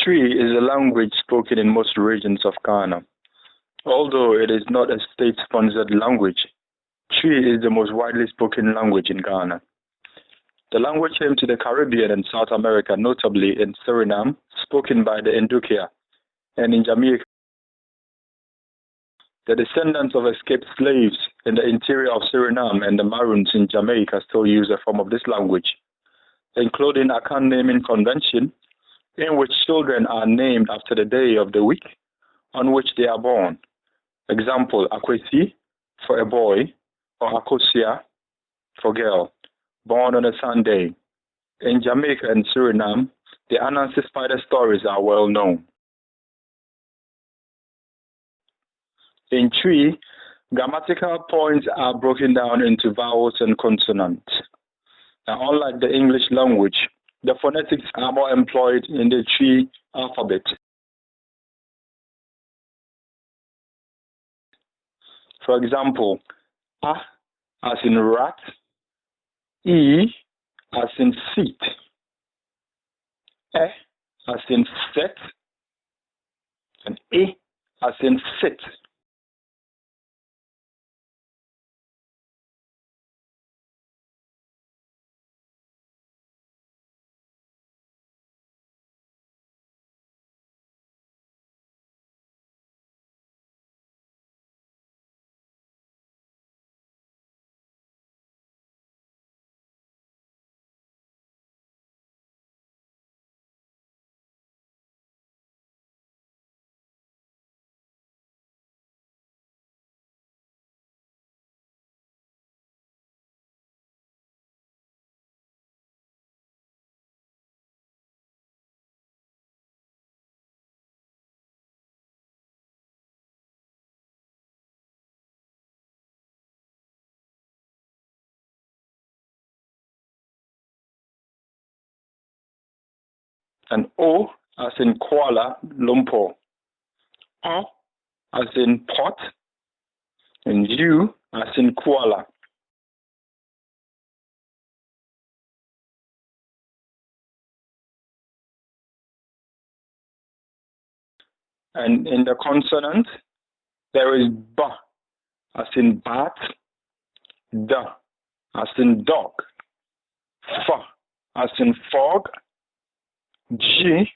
Twi is a language spoken in most regions of Ghana. Although it is not a state-sponsored language, Twi is the most widely spoken language in Ghana. The language came to the Caribbean and South America, notably in Suriname, spoken by the Ndukia, and in Jamaica. The descendants of escaped slaves in the interior of Suriname and the Maroons in Jamaica still use a form of this language, including a Akan naming convention, in which children are named after the day of the week on which they are born. Example, Akwesi for a boy, or Akosia for girl, born on a Sunday. In Jamaica and Suriname, the Anansi spider stories are well known. In Twi, grammatical points are broken down into vowels and consonants. Now, unlike the English language, the phonetics are more employed in the Twi alphabet. For example, A as in rat, E as in seat, E as in set, and E as in sit. And O as in Kuala Lumpur, O as in pot, and U as in Kuala. And in the consonant, there is B as in bat, D as in dog, F as in fog, G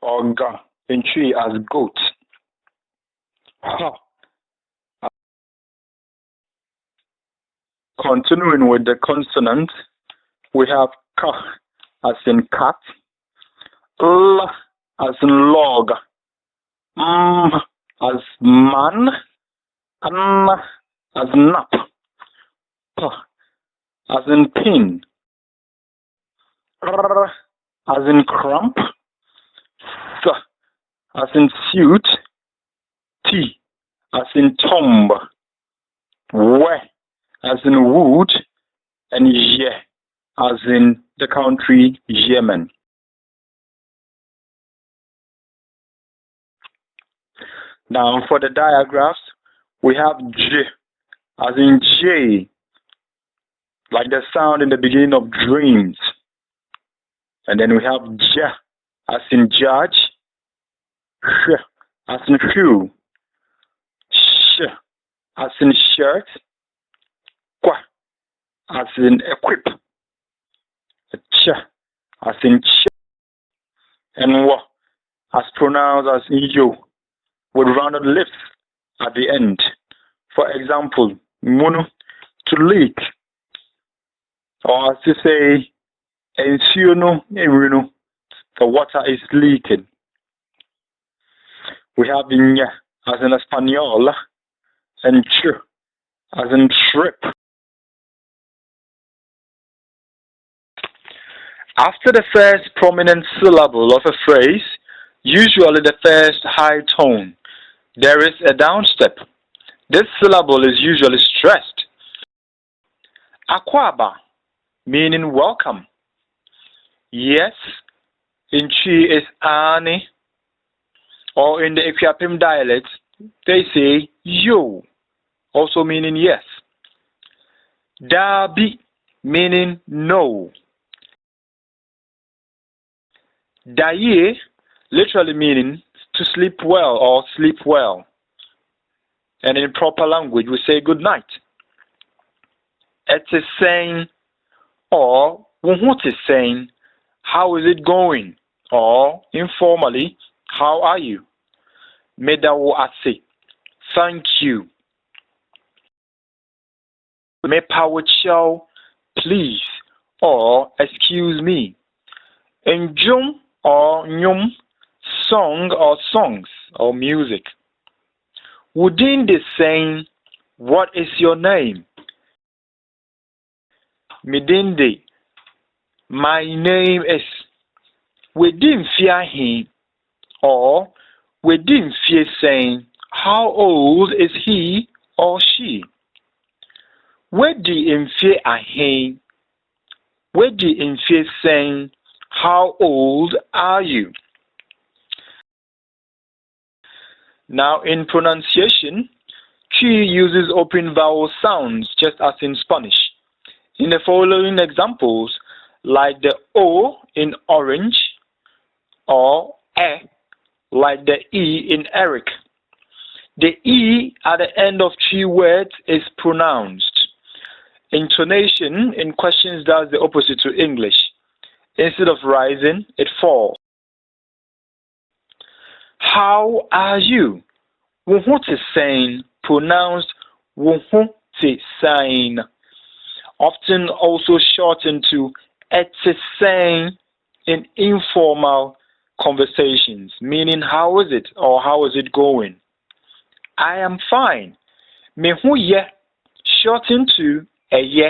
or G in Twi as goat, H. Continuing with the consonants, we have K as in cat, L as in log, M as man, N as nap, P as in pin, R as in cramp, S as in suit, T as in tomb, W as in wood, and Y as in the country Yemen. Now for the diagraphs, we have J as in J, like the sound in the beginning of dreams. And then we have J as in judge, Sh as in shoe, Sh as in shirt, Kwa as in equip, Ch as in ch, and W as pronouns as in yo, with rounded lips at the end. For example, Munu, to leak, or as to say, Ensuno, Enrino, the water is leaking. We have Nya as in Espanol, and Ch as in trip. After the first prominent syllable of a phrase, usually the first high tone, there is a downstep. This syllable is usually stressed. Akwaba, meaning welcome. Yes, in Twi is Ani, or in the Ekwiapim dialect, they say yo, also meaning yes. Dabi, meaning no. Daye literally meaning to sleep well or sleep well. And in proper language, we say good night. It's saying, or what is saying, how is it going? Or informally, how are you? Medawo ase, thank you. Mepawo chow, please, or excuse me. Njum or nyum, song or songs or music. Within the saying, what is your name? Midinde, my name is. Within fear him, or within fear saying, how old is he or she? Wedi in fear ahin, wedi in fear saying, how old are you? Now in pronunciation, Chi uses open vowel sounds just as in Spanish. In the following examples, like the O in orange, or E, like the E in Eric. The E at the end of Chi words is pronounced. Intonation in questions does the opposite to English. Instead of rising, it falls. How are you? What is saying, pronounced what is saying. Often also shortened to et saying in informal conversations, meaning how is it or how is it going? I am fine. Me hu ye, shortened to a ye.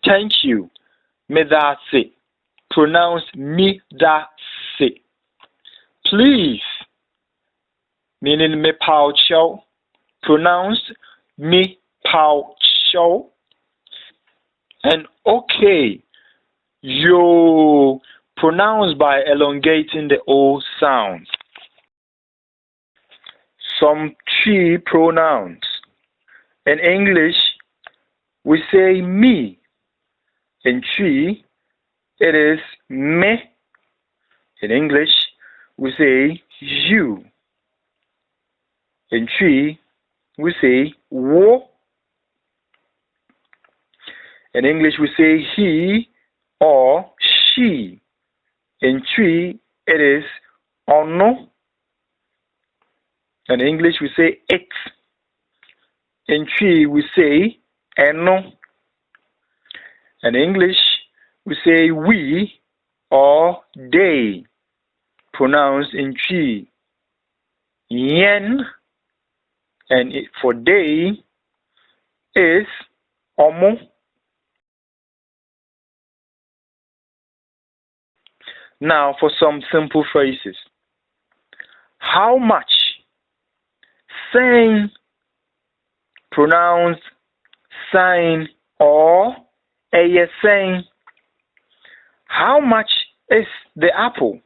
Thank you. Medase, pronounced mi da se. Please, meaning me pao chow, pronounced mi pao chow. And okay, yo, pronounced by elongating the O sound. Some Chi pronouns. In English, we say me. In Chi, it is me. In English, we say you. In Chi, we say wo. In English, we say he or she. In Chi, it is ono. In English, we say it. In Chi, we say eno. In English, we say we or they, pronounced in Chi. Yen, and for they is omo. Now for some simple phrases. How much? Saying, pronounced sign or a saying. How much is the apple?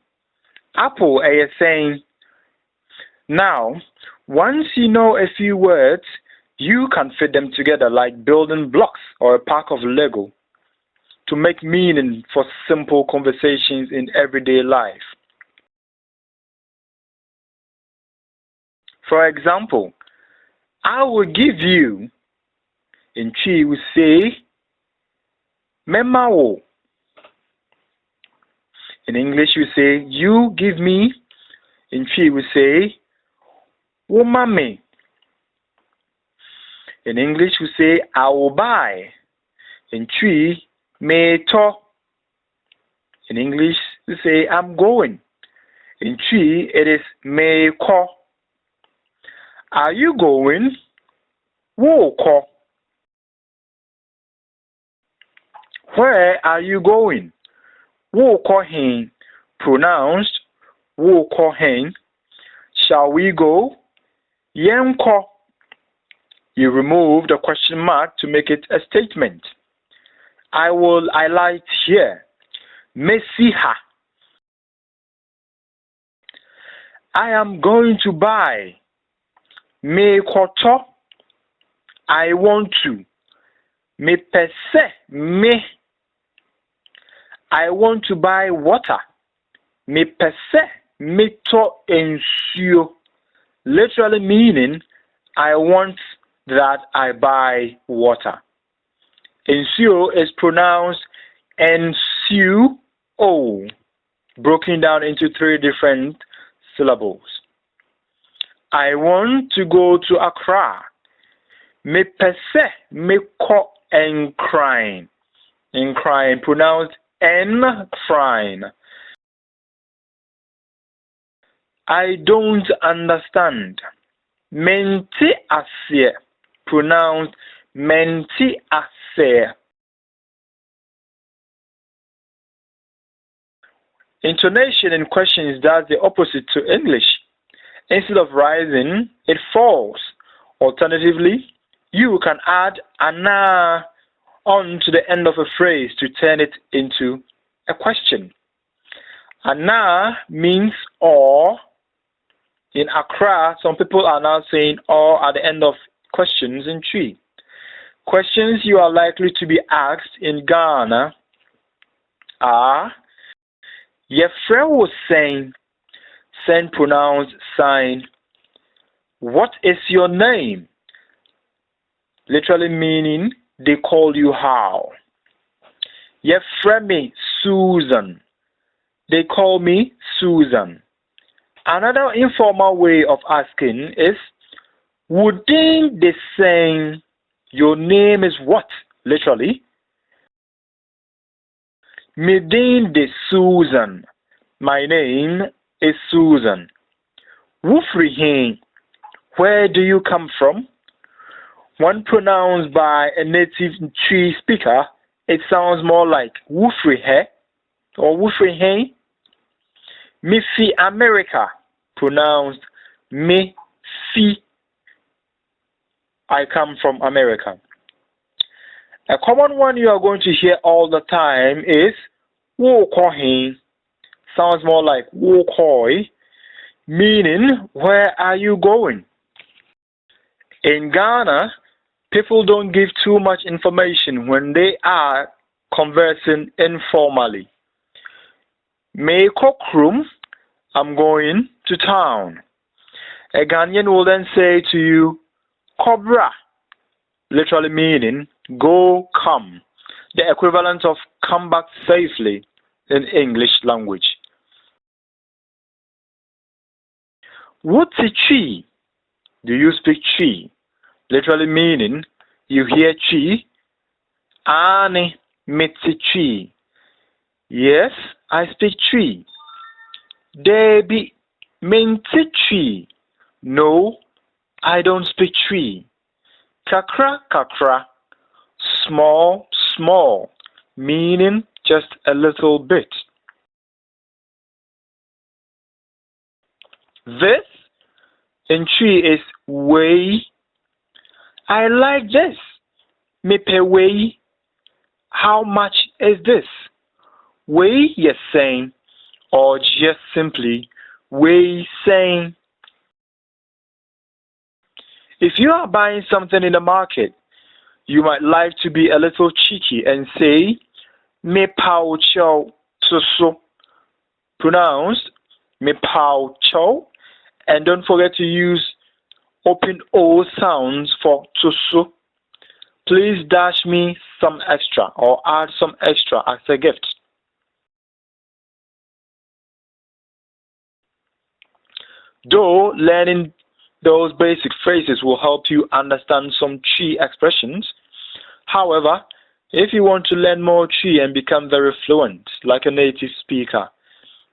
Apple a saying. Now, once you know a few words, you can fit them together like building blocks or a pack of Lego to make meaning for simple conversations in everyday life. For example, I will give you, in Chi we say, Memawo. In English we say, you give me. In Chi we say, Womame. In English we say, I will buy. In Chi, me to. In English we say, I'm going. In Chi, it is me ko. Are you going? Wo ko. Where are you going? Wo ko hen. Pronounced wo ko hen. Shall we go? Yen ko. You remove the question mark to make it a statement. I will highlight here. Mesiha. I am going to buy. Me koto. I want to. Me pese. Me. I want to buy water. Me pese. Me to ensure. Literally meaning, I want that I buy water. Ensure is pronounced ensue, broken down into 3 different syllables. I want to go to Accra. Me pese me ko encrying. Encrying, pronounced encrying. I don't understand. Menti asie, pronounced menti asie. Intonation in questions does the opposite to English. Instead of rising, it falls. Alternatively, you can add ana on to the end of a phrase to turn it into a question. Ana means or. In Accra, some people are now saying or at the end of questions in Twi. Questions you are likely to be asked in Ghana are your friend was saying, send pronounced sign. What is your name? Literally meaning they call you how. Your friend me Susan. They call me Susan. Another informal way of asking is, wouldn't they say your name is what? Literally. Midin de Susan. My name is Susan. Wufrihin. Where do you come from? When pronounced by a native Twi speaker, it sounds more like Wufrihe or Wufrihin. Mifi America, pronounced me fi. I come from America. A common one you are going to hear all the time is wo kohin. Sounds more like wo koi, meaning where are you going? In Ghana, people don't give too much information when they are conversing informally. Me kokrum, I'm going to town. A Ghanaian will then say to you, Cobra, literally meaning go, come, the equivalent of come back safely in English language. What's a chi? Do you speak chi? Literally meaning you hear chi. Ani mitsi chi. Yes, I speak Twi. Debi minti Twi. No, I don't speak Twi. Kakra, kakra. Small, small. Meaning just a little bit. This in Twi is way. I like this. Mepe wei. How much is this? Wei yes saying, or just simply wei saying. If you are buying something in the market, you might like to be a little cheeky and say me pao chow so. Pronounced me pao chow, and don't forget to use open O sounds for tusu. Please dash me some extra or add some extra as a gift. Though learning those basic phrases will help you understand some Chi expressions, however, if you want to learn more Chi and become very fluent, like a native speaker,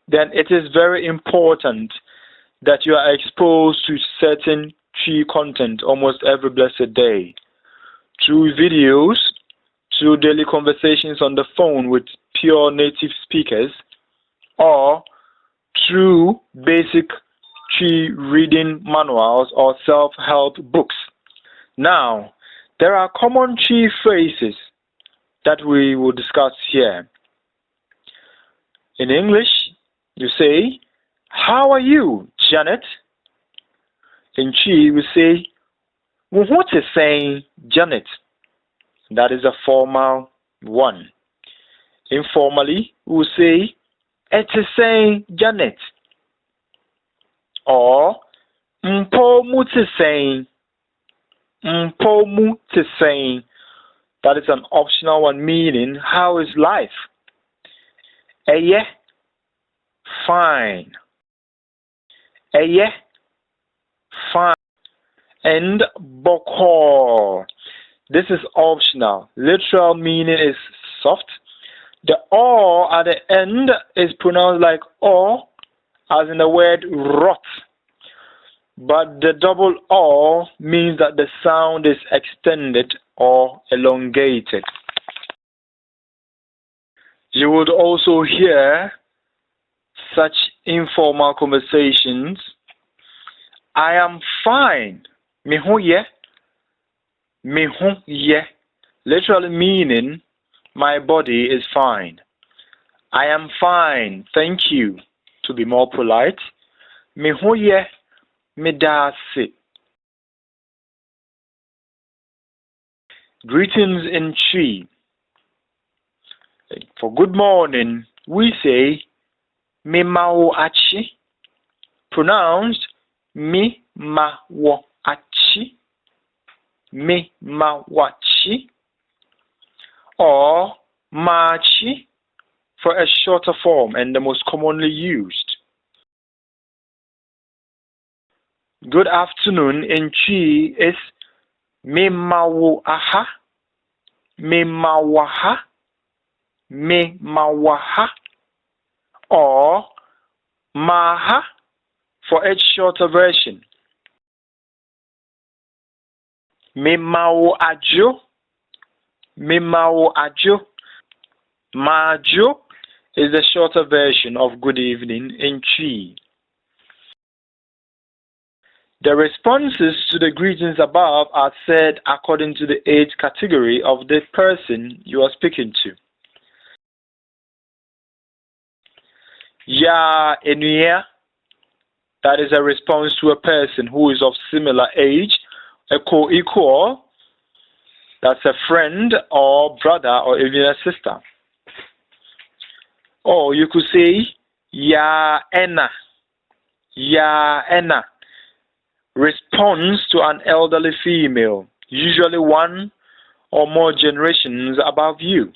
then it is very important that you are exposed to certain Chi content almost every blessed day. Through videos, through daily conversations on the phone with pure native speakers, or through basic Chi reading manuals or self-help books. Now, there are common Chi phrases that we will discuss here. In English, you say, "How are you, Janet?" In Chi, we say, "What is saying, Janet?" That is a formal one. Informally, we say, "It is saying, Janet." Or mpo mu te saying. Mpo mu te saying. That is an optional one, meaning how is life? Eye, fine. Eye, fine. And boko. This is optional. Literal meaning is soft. The o at the end is pronounced like o, as in the word rot. But the double O means that the sound is extended or elongated. You would also hear such informal conversations. "I am fine." Me ho ye. Me ho ye. Literally meaning my body is fine. "I am fine, thank you," to be more polite. Me ho ye. Me da se. Greetings in Chi. For good morning, we say me mao achi. Pronounced me ma wo achi. Me ma wachi. Or machi for a shorter form and the most commonly used. Good afternoon in Chi is me mawu aha, me mawaha, me mawaha, or maha for its shorter version. Me mawu ajo, me mawu ajo. Majo is the shorter version of good evening in Chi. The responses to the greetings above are said according to the age category of the person you are speaking to. Ya enuya, that is a response to a person who is of similar age, a co-equal, that's a friend or brother or even a sister. Or you could say, ya ena, ya ena. Responds to an elderly female, usually one or more generations above you.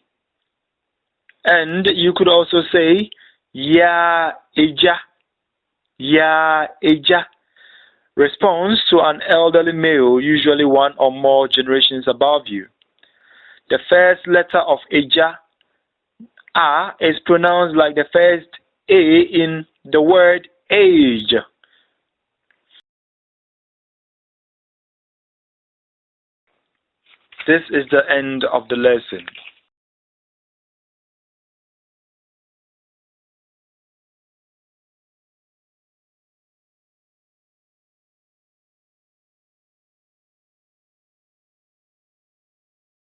And you could also say, ya eja, ya eja. Responds to an elderly male, usually one or more generations above you. The first letter of eja, a, is pronounced like the first a in the word age. This is the end of the lesson.